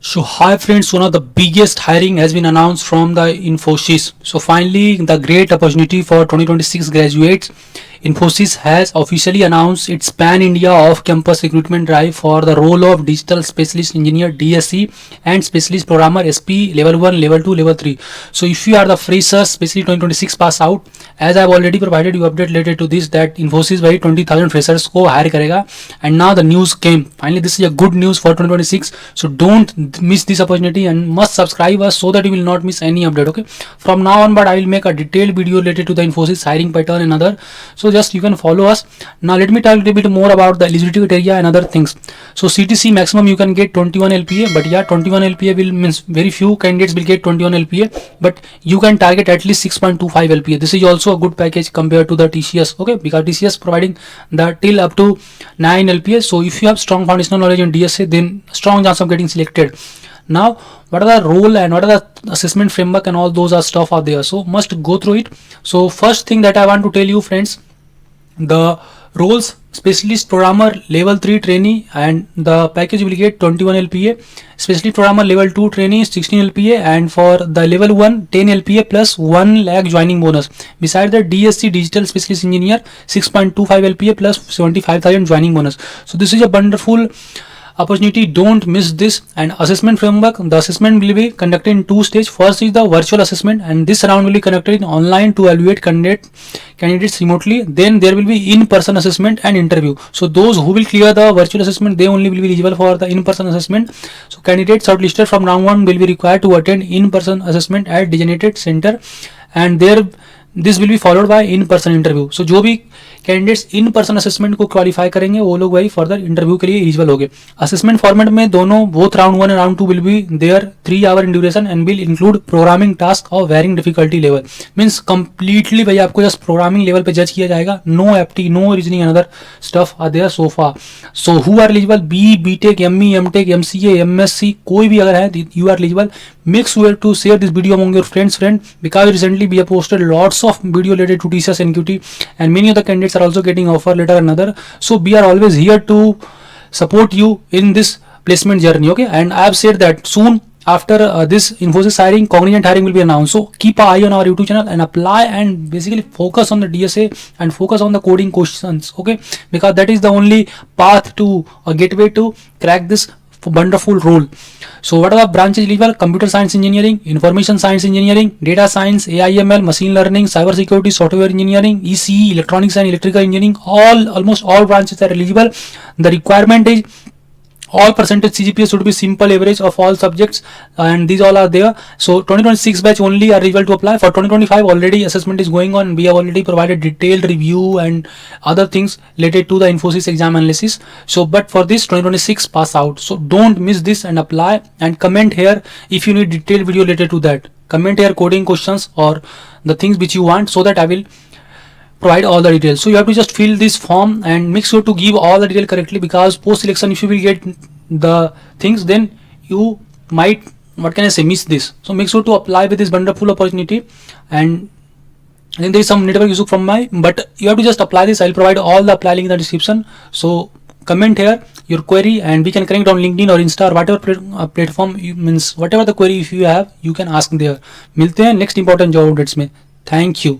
So hi friends, one of the biggest hiring has been announced from the Infosys. So finally, the great opportunity for 2026 graduates. Infosys has officially announced its pan-India off-campus recruitment drive for the role of Digital Specialist Engineer (DSE) and Specialist Programmer (SP) Level 1, Level 2, Level 3. So if you are the freshers, especially 2026 pass out, as I have already provided you update related to this that Infosys भाई 20,000 freshers को hire करेगा, and now the news came. Finally, this is a good news for 2026. So don't miss this opportunity and must subscribe us so that you will not miss any update. Okay, from now on, but I will make a detailed video related to the Infosys hiring pattern and other. So just you can follow us. Now let me tell you a little bit more about the eligibility criteria and other things. So CTC maximum you can get 21 LPA, but yeah, 21 LPA will means very few candidates will get 21 LPA, but you can target at least 6.25 LPA. This is also a good package compared to the TCS. Okay, because TCS providing the till up to 9 LPA. So if you have strong foundational knowledge in DSA, then strong chance of getting selected. Now what are the role and what are the assessment framework and all those are stuff are there, so must go through it. So first thing that I want to tell you friends, the roles: specialist programmer level 3 trainee, and the package will get 21 LPA. Specialist programmer level 2 trainee 16 LPA, and for the level 1 10 LPA plus 1 lakh joining bonus. Besides the DSC digital specialist engineer 6.25 LPA plus 75,000 joining bonus. So this is a wonderful opportunity, don't miss this. And assessment framework, the assessment will be conducted in two stages. First is the virtual assessment, and this round will be conducted in online to evaluate candidates remotely. Then there will be in-person assessment and interview. So those who will clear the virtual assessment, they only will be eligible for the in-person assessment. So candidates shortlisted from round 1 will be required to attend in-person assessment at designated center, and there this will be followed by in person interview. So जो भी candidates in person assessment को qualify करेंगे वो लोग वही further interview के लिए eligible होंगे. असेसमेंट फॉर्मेट में दोनों both round 1 and round 2 will be there 3 hour in duration and will include programming task of varying difficulty level. Means completely भाई आपको जस्ट प्रोग्रामिंग लेवल पे जज किया जाएगा. No apti, no reasoning and other stuff are there so far. So who are eligible? BTech, ME, MTech, MCA, MSc, कोई भी अगर है you are eligible. Make sure to share this video among your friends because recently we have posted lots of video related to TCS NQT, and many of the candidates are also getting offer letter and other. So we are always here to support you in this placement journey. Okay, and I have said that soon after this Infosys hiring, Cognizant hiring will be announced. So keep an eye on our YouTube channel and apply, and basically focus on the DSA and focus on the coding questions. Okay, because that is the only path to a gateway to crack this wonderful role. So what are the branches eligible? Computer science engineering, information science engineering, data science, AIML, machine learning, cyber security, software engineering, ECE, electronics and electrical engineering. Almost all branches are eligible. The requirement is all percentage CGPA should be simple average of all subjects, and these all are there. So 2026 batch only are eligible to apply. For 2025 already assessment is going on. We have already provided detailed review and other things related to the Infosys exam analysis. So but for this 2026 pass out, so don't miss this and apply, and comment here if you need detailed video related to that. Comment here coding questions or the things which you want, so that I will provide all the details. So you have to just fill this form and make sure to give all the detail correctly, because post selection if you will get the things, then you might, what can I say, miss this. So make sure to apply with this wonderful opportunity. And then there is some network issue from my, but you have to just apply this. I'll provide all the apply link in the description. So comment here your query, and we can connect on LinkedIn or Insta or whatever platform you means, whatever the query if you have, you can ask there. मिलते हैं next important job updates में. Thank you.